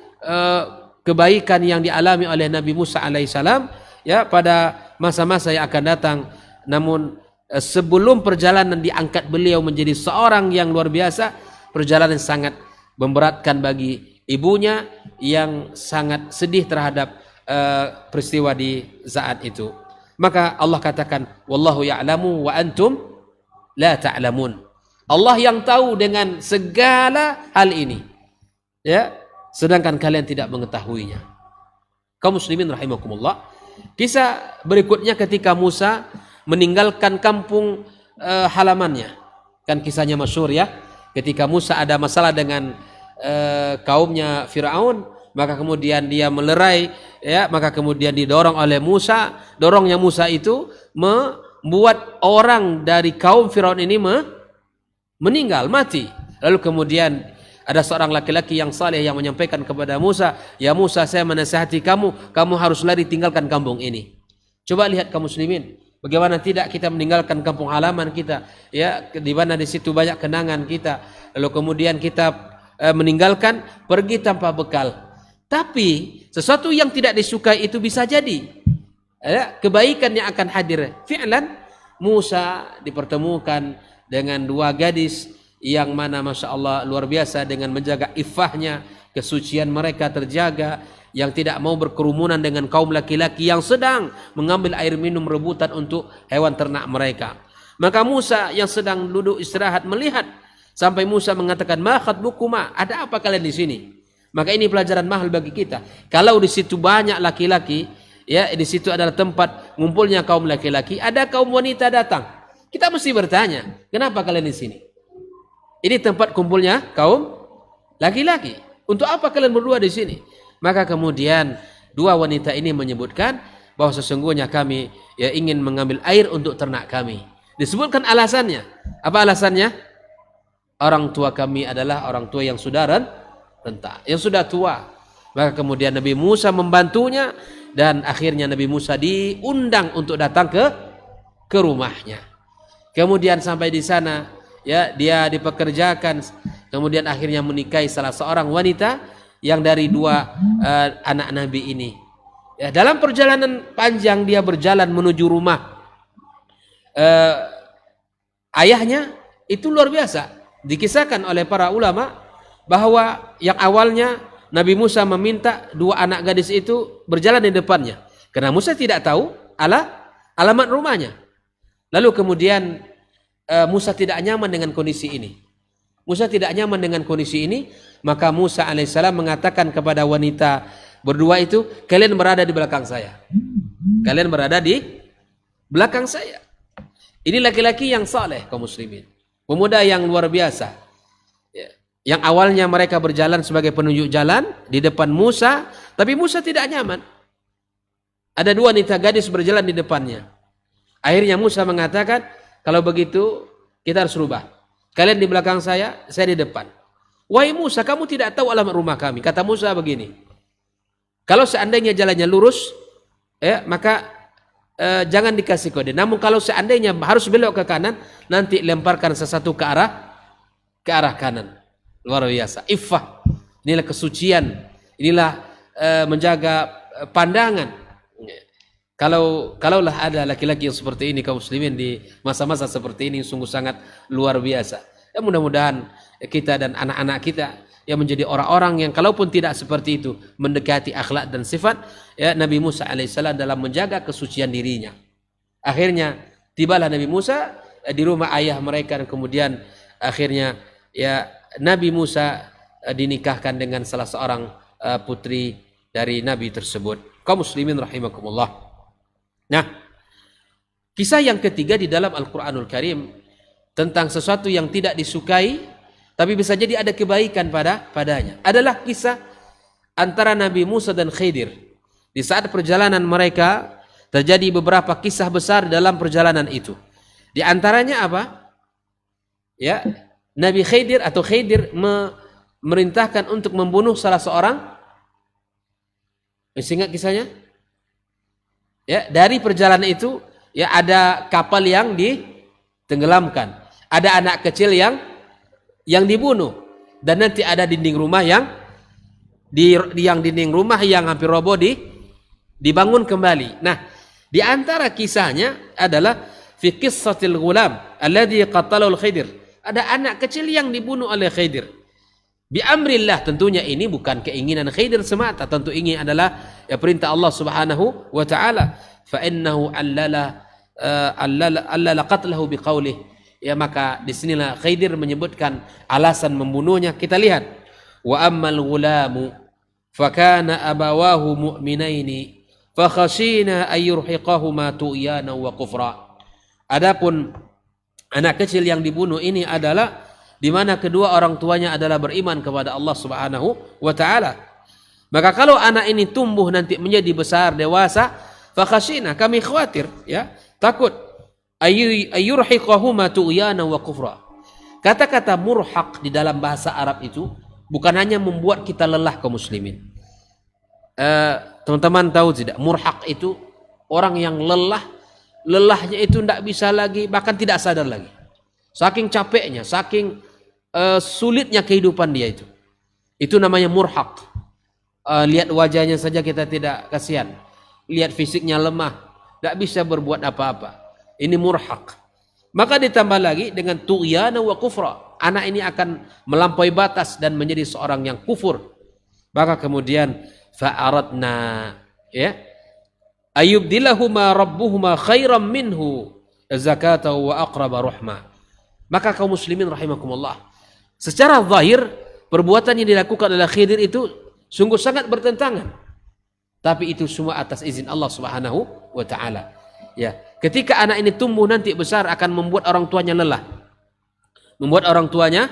kebaikan yang dialami oleh Nabi Musa alaihissalam ya pada masa-masa yang akan datang. Namun sebelum perjalanan diangkat beliau menjadi seorang yang luar biasa, perjalanan sangat memberatkan bagi ibunya yang sangat sedih terhadap peristiwa di saat itu. Maka Allah katakan, wallahu ya'lamu wa antum la ta'lamun. Allah yang tahu dengan segala hal ini, ya, sedangkan kalian tidak mengetahuinya. Kaum muslimin rahimakumullah. Kisah berikutnya ketika Musa meninggalkan kampung halamannya. Kan kisahnya masyhur ya. Ketika Musa ada masalah dengan kaumnya Fir'aun, maka kemudian dia melerai ya, maka kemudian didorong oleh Musa. Dorongnya Musa itu membuat orang dari kaum Fir'aun ini meninggal, mati. Lalu kemudian ada seorang laki-laki yang saleh yang menyampaikan kepada Musa, "Ya Musa, saya menasihati kamu harus lari tinggalkan kampung ini." Coba lihat kaum muslimin, bagaimana tidak kita meninggalkan kampung halaman kita, ya, di mana di situ banyak kenangan kita. Lalu kemudian kita meninggalkan, pergi tanpa bekal. Tapi sesuatu yang tidak disukai itu bisa jadi kebaikan yang akan hadir. Fi'lan Musa dipertemukan dengan dua gadis yang mana Masya Allah luar biasa dengan menjaga iffahnya, kesucian mereka terjaga, yang tidak mau berkerumunan dengan kaum laki-laki yang sedang mengambil air minum rebutan untuk hewan ternak mereka. Maka Musa yang sedang duduk istirahat melihat sampai Musa mengatakan, "Ma khatbukuma?" Ada apa kalian di sini? Maka ini pelajaran mahal bagi kita. Kalau di situ banyak laki-laki, ya di situ adalah tempat ngumpulnya kaum laki-laki, ada kaum wanita datang. Kita mesti bertanya, kenapa kalian di sini? Ini tempat kumpulnya kaum laki-laki. Untuk apa kalian berdua di sini? Maka kemudian dua wanita ini menyebutkan bahwa sesungguhnya kami ya ingin mengambil air untuk ternak kami. Disebutkan alasannya. Apa alasannya? Orang tua kami adalah orang tua yang sudah renta, yang sudah tua. Maka kemudian Nabi Musa membantunya dan akhirnya Nabi Musa diundang untuk datang ke rumahnya. Kemudian sampai di sana ya dia dipekerjakan, kemudian akhirnya menikahi salah seorang wanita yang dari dua anak Nabi ini. Ya, dalam perjalanan panjang dia berjalan menuju rumah ayahnya, itu luar biasa. Dikisahkan oleh para ulama bahwa yang awalnya Nabi Musa meminta dua anak gadis itu berjalan di depannya karena Musa tidak tahu alamat rumahnya. Lalu kemudian Musa tidak nyaman dengan kondisi ini. Maka Musa alaihissalam mengatakan kepada wanita berdua itu, kalian berada di belakang saya. Ini laki-laki yang saleh kaum muslimin, pemuda yang luar biasa. Yang awalnya mereka berjalan sebagai penunjuk jalan di depan Musa, tapi Musa tidak nyaman. Ada dua wanita gadis berjalan di depannya. Akhirnya Musa mengatakan, kalau begitu kita harus rubah. Kalian di belakang saya di depan. Wahai Musa, kamu tidak tahu alamat rumah kami. Kata Musa begini, kalau seandainya jalannya lurus, maka jangan dikasih kode. Namun kalau seandainya harus belok ke kanan, nanti lemparkan sesuatu ke arah kanan. Luar biasa, iffah. Inilah kesucian, inilah menjaga pandangan. Kalaulah ada laki-laki yang seperti ini kaum muslimin di masa-masa seperti ini, sungguh sangat luar biasa. Ya, mudah-mudahan kita dan anak-anak kita yang menjadi orang-orang yang kalaupun tidak seperti itu mendekati akhlak dan sifat ya Nabi Musa alaihissalam dalam menjaga kesucian dirinya. Akhirnya tibalah Nabi Musa di rumah ayah mereka dan kemudian akhirnya ya Nabi Musa dinikahkan dengan salah seorang putri dari Nabi tersebut. Kaum muslimin rahimakumullah. Nah, kisah yang ketiga di dalam Al-Quranul Karim tentang sesuatu yang tidak disukai tapi bisa jadi ada kebaikan padanya adalah kisah antara Nabi Musa dan Khidir. Di saat perjalanan mereka terjadi beberapa kisah besar dalam perjalanan itu. Di antaranya apa? Ya, Nabi Khidir memerintahkan untuk membunuh salah seorang. Masih ingat kisahnya? Ya, dari perjalanan itu ya ada kapal yang ditenggelamkan, ada anak kecil yang dibunuh, dan nanti ada dinding rumah yang hampir roboh dibangun kembali. Nah, di antara kisahnya adalah fi qissatil ghulam alladhi qatalahu al-Khidir. Ada anak kecil yang dibunuh oleh Khidir. Bi amrillah, tentunya ini bukan keinginan Khidir semata, tentu ini adalah ya perintah Allah Subhanahu wa taala. Fa innahu allala qatlahu biqaulih. Ya, maka di sinilah Khidir menyebutkan alasan membunuhnya. Kita lihat, wa ammal ghulamu fa kana abawahu mu'minaini fa khashina ay yurhiqahuma tu'yana wa kufra. Adapun anak kecil yang dibunuh ini adalah di mana kedua orang tuanya adalah beriman kepada Allah Subhanahu wa taala. Maka kalau anak ini tumbuh nanti menjadi besar dewasa, fa khashina, kami khawatir ya, takut ayyurhiqahuma tu'yana wa kufra. Kata-kata murhaq di dalam bahasa Arab itu bukan hanya membuat kita lelah kaum muslimin. Teman-teman tahu tidak, murhaq itu orang yang lelahnya itu tidak bisa lagi, bahkan tidak sadar lagi. Saking capeknya, saking sulitnya kehidupan dia itu. Itu namanya murhaq. Lihat wajahnya saja kita tidak kasihan. Lihat fisiknya lemah, tidak bisa berbuat apa-apa. Ini murhaq. Maka ditambah lagi dengan tu'yana wa kufra. Anak ini akan melampaui batas dan menjadi seorang yang kufur. Maka kemudian fa'aradna ya ayubdilahuma rabbuhuma khairam minhu. zakata wa aqraba rahma. Maka kaum muslimin rahimakumullah, secara zahir perbuatan yang dilakukan oleh Khidir itu sungguh sangat bertentangan. Tapi itu semua atas izin Allah Subhanahu wa taala. Ya, ketika anak ini tumbuh nanti besar akan membuat orang tuanya lelah. Membuat orang tuanya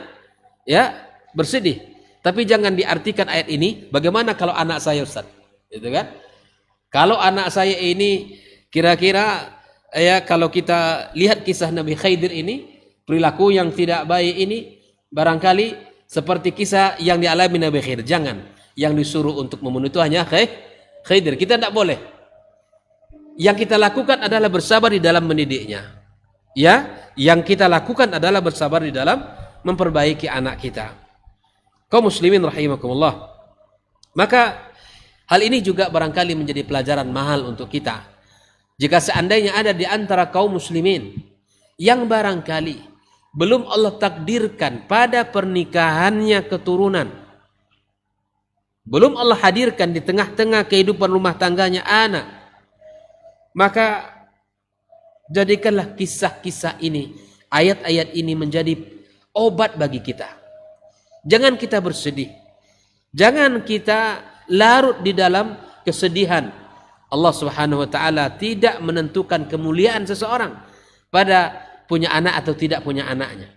ya bersedih. Tapi jangan diartikan ayat ini bagaimana kalau anak saya, Ustaz? Gitu kan? Kalau anak saya ini kira-kira ya, kalau kita lihat kisah Nabi Khidir ini, perilaku yang tidak baik ini barangkali seperti kisah yang dialami Nabi Khidir. Jangan. Yang disuruh untuk memenuhi itu hanya Khidir. Kita tidak boleh. Yang kita lakukan adalah bersabar di dalam mendidiknya. Ya, yang kita lakukan adalah bersabar di dalam memperbaiki anak kita. Kaum muslimin rahimakumullah. Maka hal ini juga barangkali menjadi pelajaran mahal untuk kita. Jika seandainya ada di antara kaum muslimin yang barangkali belum Allah takdirkan pada pernikahannya keturunan, belum Allah hadirkan di tengah-tengah kehidupan rumah tangganya anak, maka jadikanlah kisah-kisah ini, ayat-ayat ini menjadi obat bagi kita. Jangan kita bersedih, jangan kita larut di dalam kesedihan. Allah Subhanahu wa taala tidak menentukan kemuliaan seseorang pada punya anak atau tidak punya anaknya.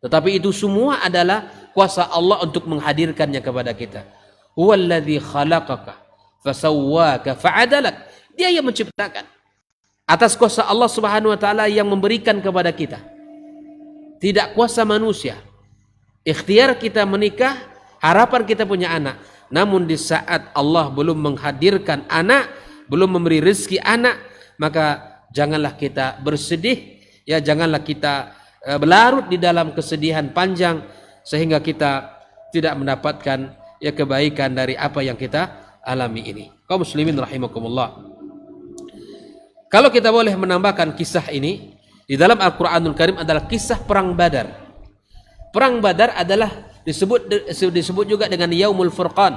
Tetapi itu semua adalah kuasa Allah untuk menghadirkannya kepada kita. Huwallazi khalaqaka fasawwaka fa'adalak. Dia yang menciptakan. Atas kuasa Allah Subhanahu wa taala yang memberikan kepada kita. Tidak kuasa manusia. Ikhtiar kita menikah, harapan kita punya anak. Namun di saat Allah belum menghadirkan anak, belum memberi rezeki anak, maka janganlah kita bersedih. Ya, janganlah kita berlarut di dalam kesedihan panjang sehingga kita tidak mendapatkan ya kebaikan dari apa yang kita alami ini. Kaum muslimin rahimakumullah. Kalau kita boleh menambahkan kisah ini, di dalam Al-Qur'anul Karim adalah kisah perang Badar. Perang Badar adalah disebut juga dengan Yaumul Furqan.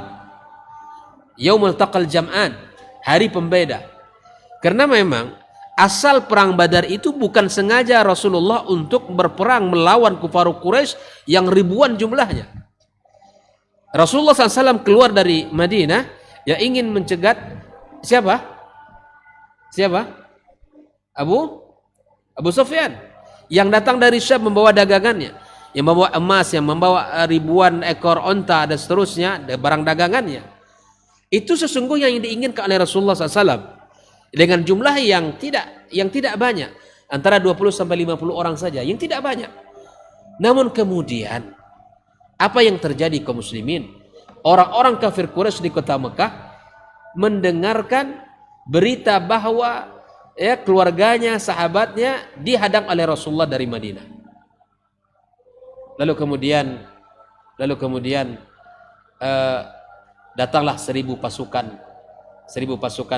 Yaumul Taqal Jam'an, hari pembeda. Karena memang asal perang Badar itu bukan sengaja Rasulullah untuk berperang melawan kufar Quraisy yang ribuan jumlahnya. Rasulullah SAW keluar dari Madinah ya ingin mencegat siapa? Abu Sufyan yang datang dari Syam membawa dagangannya, yang membawa emas, yang membawa ribuan ekor onta dan seterusnya, barang dagangannya. Itu sesungguhnya yang diinginkan oleh Rasulullah SAW. Dengan jumlah yang tidak banyak, antara 20 sampai 50 orang saja, yang tidak banyak. Namun kemudian apa yang terjadi kaum muslimin? Orang-orang kafir Quraisy di kota Mekah mendengarkan berita bahwa ya keluarganya, sahabatnya dihadang oleh Rasulullah dari Madinah. Lalu kemudian datanglah 1000 pasukan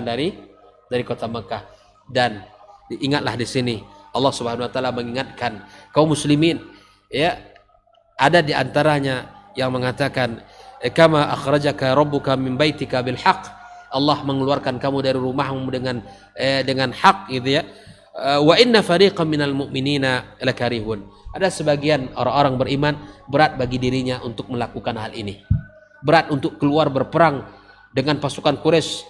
dari kota Mekah. Dan ingatlah di sini Allah Subhanahu wa taala mengingatkan kaum muslimin, ya, ada di antaranya yang mengatakan kama akhrajaka rabbuka min baitika bil haqq. Allah mengeluarkan kamu dari rumahmu dengan hak, gitu ya. Wa inna fariqan minal mu'minina lakarihun. Ada sebagian orang-orang beriman berat bagi dirinya untuk melakukan hal ini. Berat untuk keluar berperang dengan pasukan Quraisy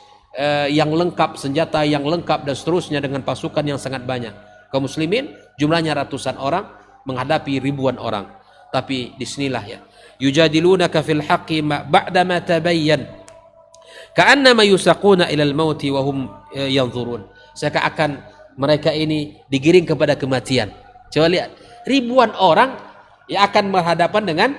yang lengkap, senjata yang lengkap dan seterusnya, dengan pasukan yang sangat banyak. Kaum muslimin jumlahnya ratusan orang menghadapi ribuan orang. Tapi disinilah ya, yujadilunaka fil haqqi ba'da ma tabayyan ka'annama yusaquna ilal mauti wa hum yanzurun. Seakan-akan mereka ini digiring kepada kematian. Coba lihat, ribuan orang yang akan berhadapan dengan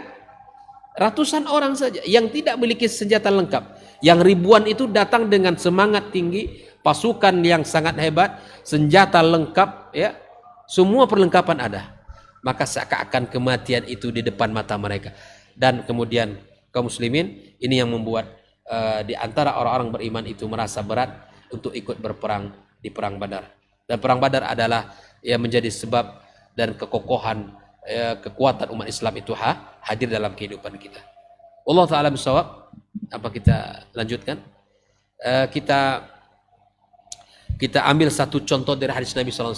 ratusan orang saja yang tidak memiliki senjata lengkap. Yang ribuan itu datang dengan semangat tinggi, pasukan yang sangat hebat, senjata lengkap, ya, semua perlengkapan ada. Maka seakan-akan kematian itu di depan mata mereka. Dan kemudian kaum muslimin ini yang membuat di antara orang-orang beriman itu merasa berat untuk ikut berperang di perang Badar. Dan perang Badar adalah yang menjadi sebab dan kekokohan kekuatan umat Islam itu hadir dalam kehidupan kita. Allah Ta'ala bisawab. Apa kita lanjutkan? Kita ambil satu contoh dari hadis Nabi SAW.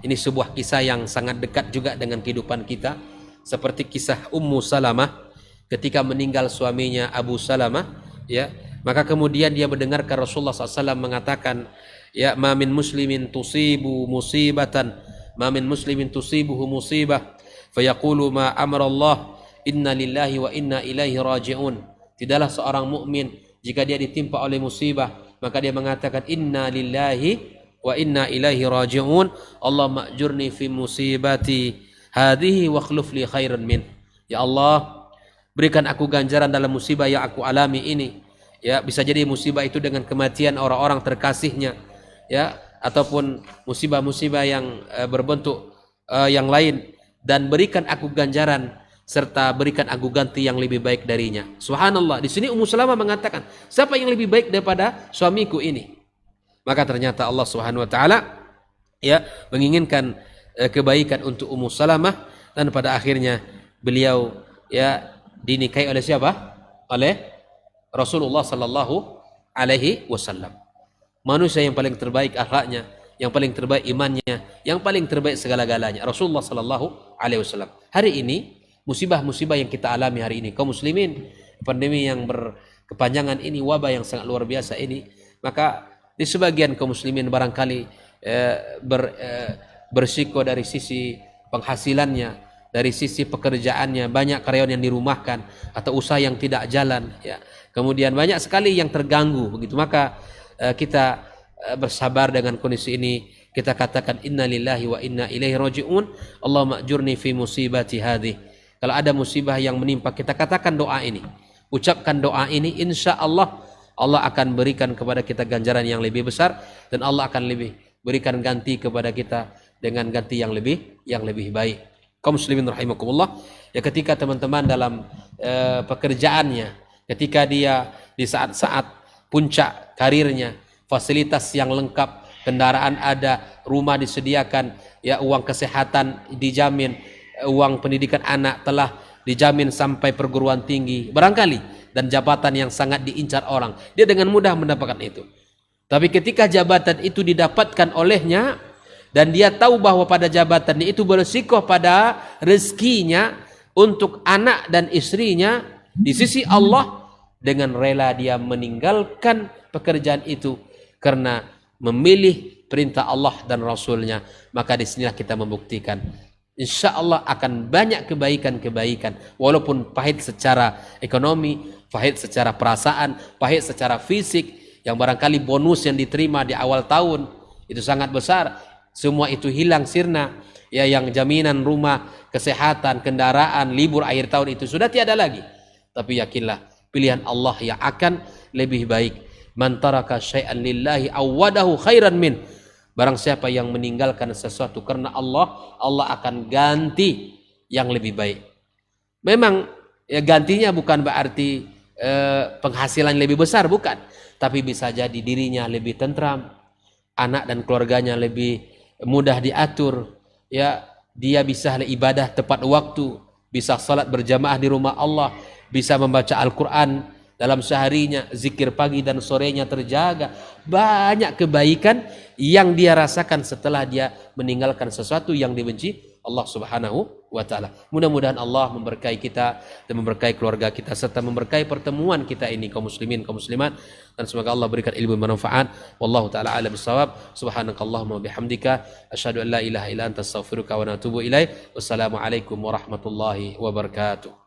Ini sebuah kisah yang sangat dekat juga dengan kehidupan kita, seperti kisah Ummu Salamah ketika meninggal suaminya Abu Salamah, ya, maka kemudian dia mendengarkan Rasulullah SAW mengatakan, ya, ma min muslimin tusibu musibatan, ma min muslimin tusibuhu musibah fayaqulu ma amara Allah inna lillahi wa inna ilaihi raji'un. Tidaklah seorang mukmin jika dia ditimpa oleh musibah maka dia mengatakan inna lillahi wa inna ilaihi raji'un, Allah ma'jurni fi musibati hadhihi wa akhluf li khairan min. Ya Allah, berikan aku ganjaran dalam musibah yang aku alami ini. Ya, bisa jadi musibah itu dengan kematian orang-orang terkasihnya, ya, ataupun musibah-musibah yang berbentuk yang lain, dan berikan aku ganjaran serta berikan aku ganti yang lebih baik darinya. Subhanallah, di sini Ummu Salamah mengatakan, siapa yang lebih baik daripada suamiku ini? Maka ternyata Allah Subhanahu wa taala, ya, menginginkan kebaikan untuk Ummu Salamah, dan pada akhirnya beliau, ya, dinikahi oleh siapa? Oleh Rasulullah sallallahu alaihi wasallam. Manusia yang paling terbaik akhlaknya, yang paling terbaik imannya, yang paling terbaik segala-galanya, Rasulullah sallallahu alaihi wasallam. Hari ini musibah-musibah yang kita alami hari ini, kaum muslimin, pandemi yang berkepanjangan ini, wabah yang sangat luar biasa ini, maka di sebagian kaum muslimin barangkali bersiko dari sisi penghasilannya, dari sisi pekerjaannya, banyak karyawan yang dirumahkan atau usaha yang tidak jalan, ya. Kemudian banyak sekali yang terganggu begitu. Maka kita bersabar dengan kondisi ini. Kita katakan inna lillahi wa inna ilaihi raji'un. Allahumma ajurni fi musibati hadhi. Kalau ada musibah yang menimpa kita, katakan doa ini. Ucapkan doa ini, insya Allah Allah akan berikan kepada kita ganjaran yang lebih besar, dan Allah akan berikan ganti kepada kita dengan ganti yang lebih baik. Kaum muslimin rahimakumullah, ya, ketika teman-teman dalam pekerjaannya, ketika dia di saat-saat puncak karirnya, fasilitas yang lengkap, kendaraan ada, rumah disediakan, ya, uang kesehatan dijamin, uang pendidikan anak telah dijamin sampai perguruan tinggi barangkali, dan jabatan yang sangat diincar orang, dia dengan mudah mendapatkan itu. Tapi ketika jabatan itu didapatkan olehnya dan dia tahu bahwa pada jabatan itu berisiko pada rezekinya untuk anak dan istrinya di sisi Allah, dengan rela dia meninggalkan pekerjaan itu karena memilih perintah Allah dan Rasulnya, maka disinilah kita membuktikan insya Allah akan banyak kebaikan-kebaikan, walaupun pahit secara ekonomi, pahit secara perasaan, pahit secara fisik, yang barangkali bonus yang diterima di awal tahun itu sangat besar, semua itu hilang sirna, ya, yang jaminan rumah, kesehatan, kendaraan, libur akhir tahun itu sudah tiada lagi. Tapi yakinlah pilihan Allah yang akan lebih baik. Man taraka syai'an lillahi awwadahu khairan min. Barang siapa yang meninggalkan sesuatu karena Allah, Allah akan ganti yang lebih baik. Memang, ya, gantinya bukan berarti penghasilan lebih besar, bukan, tapi bisa jadi dirinya lebih tentram, anak dan keluarganya lebih mudah diatur, ya, dia bisa ibadah tepat waktu, bisa salat berjamaah di rumah Allah, bisa membaca Al-Quran dalam seharinya, zikir pagi dan sorenya terjaga. Banyak kebaikan yang dia rasakan setelah dia meninggalkan sesuatu yang dibenci Allah Subhanahu wa taala. Mudah-mudahan Allah memberkahi kita dan memberkahi keluarga kita serta memberkahi pertemuan kita ini, kaum muslimin, kaum muslimat, dan semoga Allah berikan ilmu bermanfaat. Wallahu taala a'lam bissawab. Subhanakallahumma bihamdika asyhadu an la ilaha illa anta astaghfiruka wa atubu ilaik. Wassalamualaikum warahmatullahi wabarakatuh.